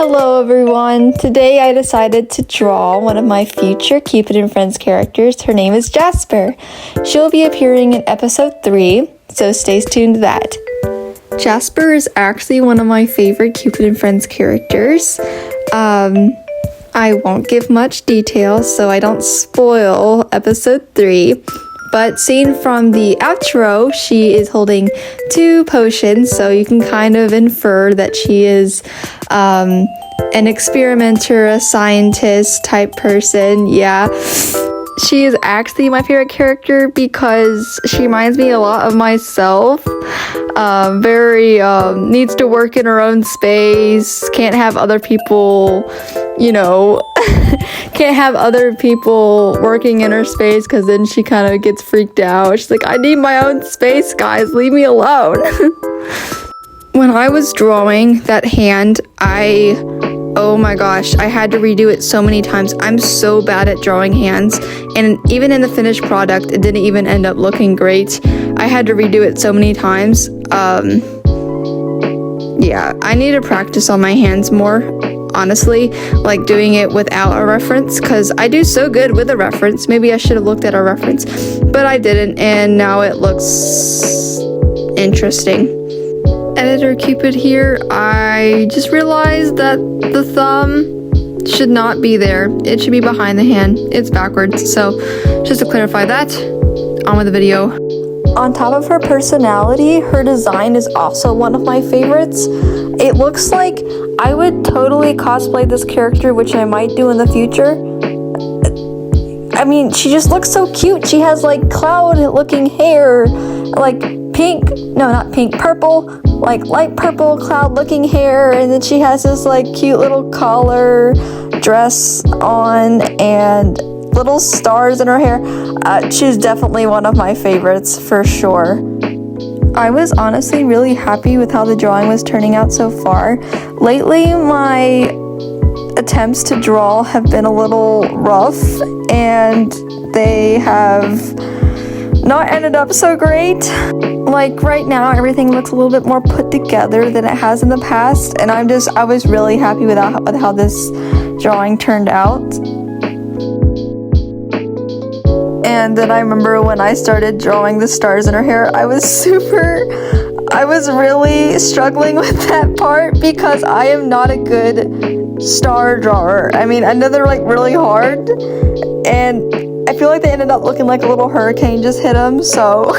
Hello everyone! Today I decided to draw one of my future Cupid and Friends characters. Her name is Jasper. She'll be appearing in episode 3, so stay tuned to that. Jasper is actually one of my favorite Cupid and Friends characters. I won't give much detail so I don't spoil episode 3. But seen from the outro, she is holding 2 potions, so you can kind of infer that she is an experimenter, a scientist type person. Yeah, she is actually my favorite character because she reminds me a lot of myself. Very needs to work in her own space, can't have other people, can't have other people working in her space because then she kind of gets freaked out. She's like, I need my own space, guys, leave me alone. When I was drawing that hand, oh my gosh, I had to redo it so many times. I'm so bad at drawing hands, and even in the finished product, it didn't even end up looking great. I had to redo it so many times. Yeah, I need to practice on my hands more, honestly, like doing it without a reference, because I do so good with a reference. Maybe I should have looked at a reference, but I didn't, and now it looks interesting. Editor Cupid here, I just realized that the thumb should not be there. It should be behind the hand. It's backwards, so just to clarify that, on with the video. On top of her personality, her design is also one of my favorites. It looks like I would totally cosplay this character, which I might do in the future. I mean, she just looks so cute. She has like cloud-looking hair, like purple, like light purple cloud-looking hair, and then she has this like cute little collar dress on and little stars in her hair. She's definitely one of my favorites for sure. I was honestly really happy with how the drawing was turning out so far. Lately, my attempts to draw have been a little rough, and they have not ended up so great. Like right now, everything looks a little bit more put together than it has in the past, and I was really happy with how this drawing turned out. And then I remember when I started drawing the stars in her hair, I was really struggling with that part because I am not a good star drawer. I mean, I know they're like really hard, and I feel like they ended up looking like a little hurricane just hit them, so.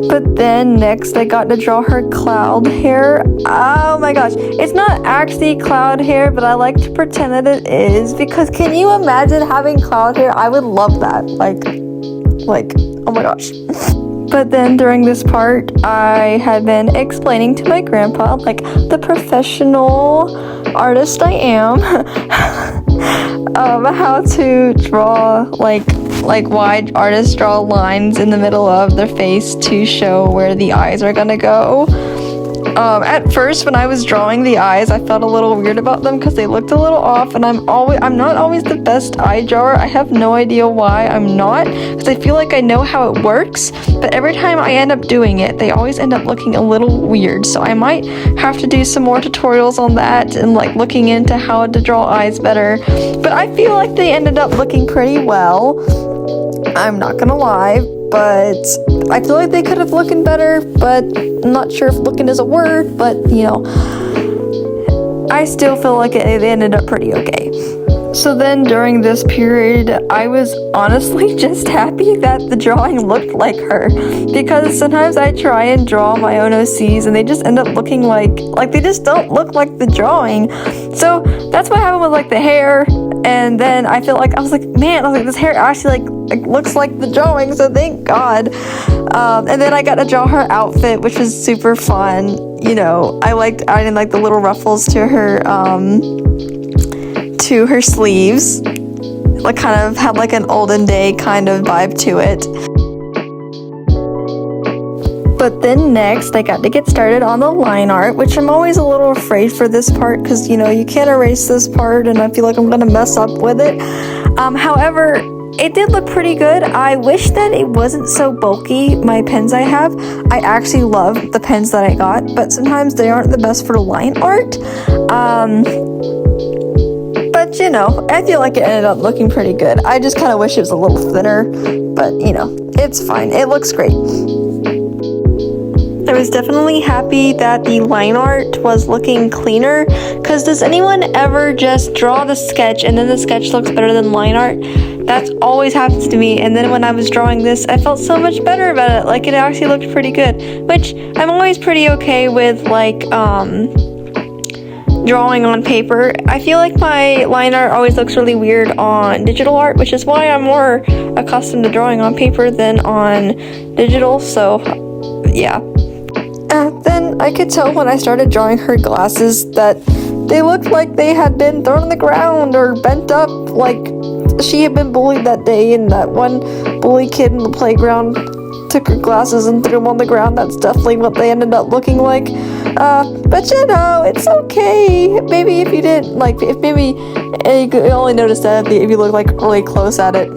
But then next I got to draw her cloud hair. Oh my gosh, it's not actually cloud hair, but I like to pretend that it is, because can you imagine having cloud hair? I would love that. Like, oh my gosh. But then during this part, I had been explaining to my grandpa, like the professional artist I am, how to draw like wide artists draw lines in the middle of their face to show where the eyes are gonna go. At first, when I was drawing the eyes, I felt a little weird about them because they looked a little off, and I'm not always the best eye drawer. I have no idea why I'm not, because I feel like I know how it works, but every time I end up doing it, they always end up looking a little weird. So I might have to do some more tutorials on that and like looking into how to draw eyes better. But I feel like they ended up looking pretty well. I'm not gonna lie, but I feel like they could have looked better, but I'm not sure if looking is a word, but I still feel like it ended up pretty okay. So then during this period, I was honestly just happy that the drawing looked like her, because sometimes I try and draw my own OCs and they just end up looking like they just don't look like the drawing. So that's what happened with like the hair, and then I was like, this hair actually like looks like the drawing, so thank God. And then I got to draw her outfit, which was super fun. I liked adding like the little ruffles to her sleeves. Like kind of had like an olden day kind of vibe to it. But then next I got to get started on the line art, which I'm always a little afraid for this part because you can't erase this part and I feel like I'm gonna mess up with it. However, it did look pretty good. I wish that it wasn't so bulky, my pens I have. I actually love the pens that I got, but sometimes they aren't the best for line art. But you know, I feel like it ended up looking pretty good. I just kind of wish it was a little thinner, but you know, it's fine. It looks great. I was definitely happy that the line art was looking cleaner, because does anyone ever just draw the sketch and then the sketch looks better than line art? That's always happens to me, and then when I was drawing this, I felt so much better about it. Like, it actually looked pretty good, which I'm always pretty okay with, like, drawing on paper. I feel like my line art always looks really weird on digital art, which is why I'm more accustomed to drawing on paper than on digital, so yeah. Then I could tell when I started drawing her glasses that they looked like they had been thrown on the ground or bent up, like she had been bullied that day, and that one bully kid in the playground took her glasses and threw them on the ground. That's definitely what they ended up looking like. But you know, it's okay. Maybe if you didn't, like, if maybe you could only notice that if you look like really close at it.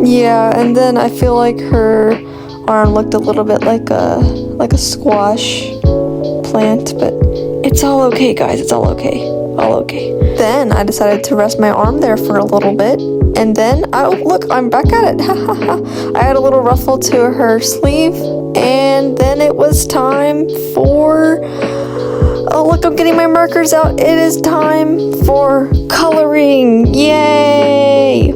Yeah, and then I feel like her arm looked a little bit like a squash plant, but it's all okay, guys. It's all okay. All okay. Then I decided to rest my arm there for a little bit, and then oh look, I'm back at it. I had a little ruffle to her sleeve, and then it was time for, oh look, I'm getting my markers out. It is time for coloring. Yay!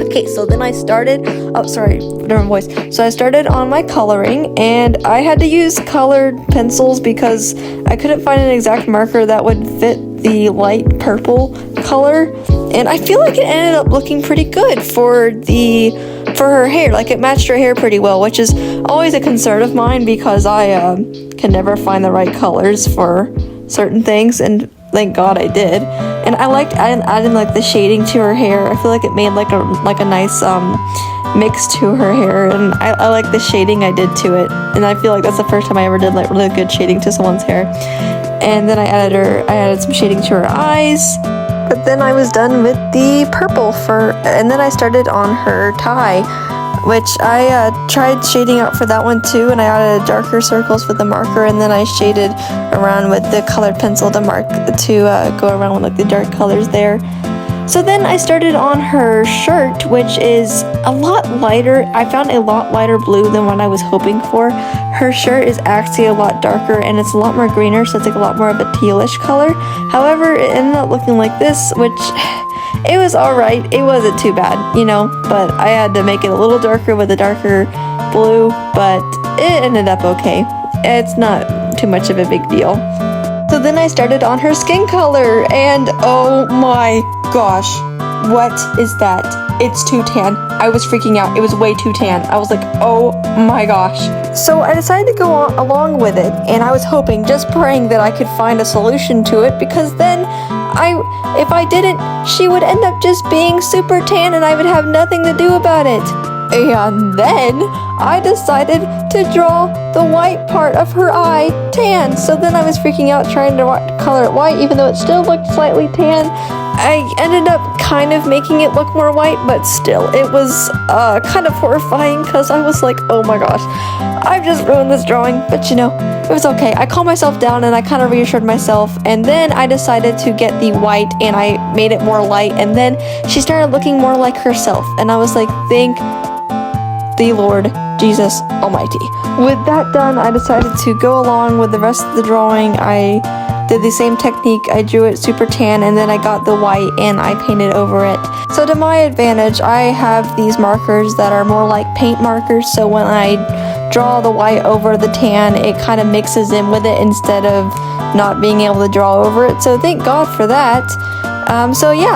Okay, so then I started, different voice. So I started on my coloring, and I had to use colored pencils because I couldn't find an exact marker that would fit the light purple color, and I feel like it ended up looking pretty good for her hair. Like, it matched her hair pretty well, which is always a concern of mine because I can never find the right colors for certain things, and thank God I did. And I liked adding like the shading to her hair. I feel like it made like a nice mix to her hair, and I like the shading I did to it. And I feel like that's the first time I ever did like really good shading to someone's hair. And then I added some shading to her eyes. But then I was done with the purple and then I started on her tie, which I tried shading out for that one too, and I added darker circles with the marker, and then I shaded around with the colored pencil to go around with like the dark colors there. So then I started on her shirt, which is a lot lighter. I found a lot lighter blue than what I was hoping for. Her shirt is actually a lot darker, and it's a lot more greener, so it's like a lot more of a tealish color. However, it ended up looking like this, which it was alright. It wasn't too bad, you know, but I had to make it a little darker with a darker blue, but it ended up okay. It's not too much of a big deal. So then I started on her skin color, and oh my gosh, what is that? It's too tan. I was freaking out. It was way too tan. I was like, oh my gosh. So I decided to go along with it, and I was hoping, just praying that I could find a solution to it, because then if I didn't, she would end up just being super tan and I would have nothing to do about it. And then I decided to draw the white part of her eye tan. So then I was freaking out trying to color it white, even though it still looked slightly tan. I ended up kind of making it look more white, but still, it was kind of horrifying because I was like, oh my gosh, I've just ruined this drawing. But you know, it was okay. I calmed myself down and I kind of reassured myself, and then I decided to get the white and I made it more light, and then she started looking more like herself, and I was like, thank the Lord Jesus Almighty. With that done, I decided to go along with the rest of the drawing. I did the same technique. I drew it super tan, and then I got the white and I painted over it. So to my advantage, I have these markers that are more like paint markers, so when I draw the white over the tan, it kind of mixes in with it instead of not being able to draw over it. So thank God for that.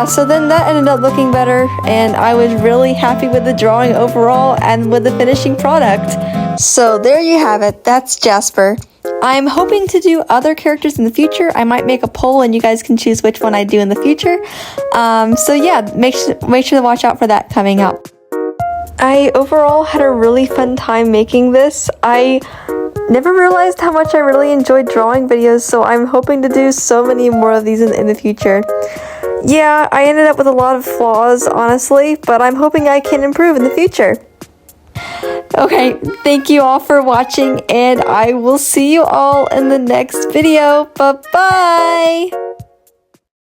So then that ended up looking better, and I was really happy with the drawing overall and with the finishing product. So there you have it. That's Jasper. I'm hoping to do other characters in the future. I might make a poll and you guys can choose which one I do in the future. So yeah, make sure to watch out for that coming up. I overall had a really fun time making this. I never realized how much I really enjoyed drawing videos, so I'm hoping to do so many more of these in the future. Yeah, I ended up with a lot of flaws, honestly, but I'm hoping I can improve in the future. Okay, thank you all for watching, and I will see you all in the next video. Bye-bye!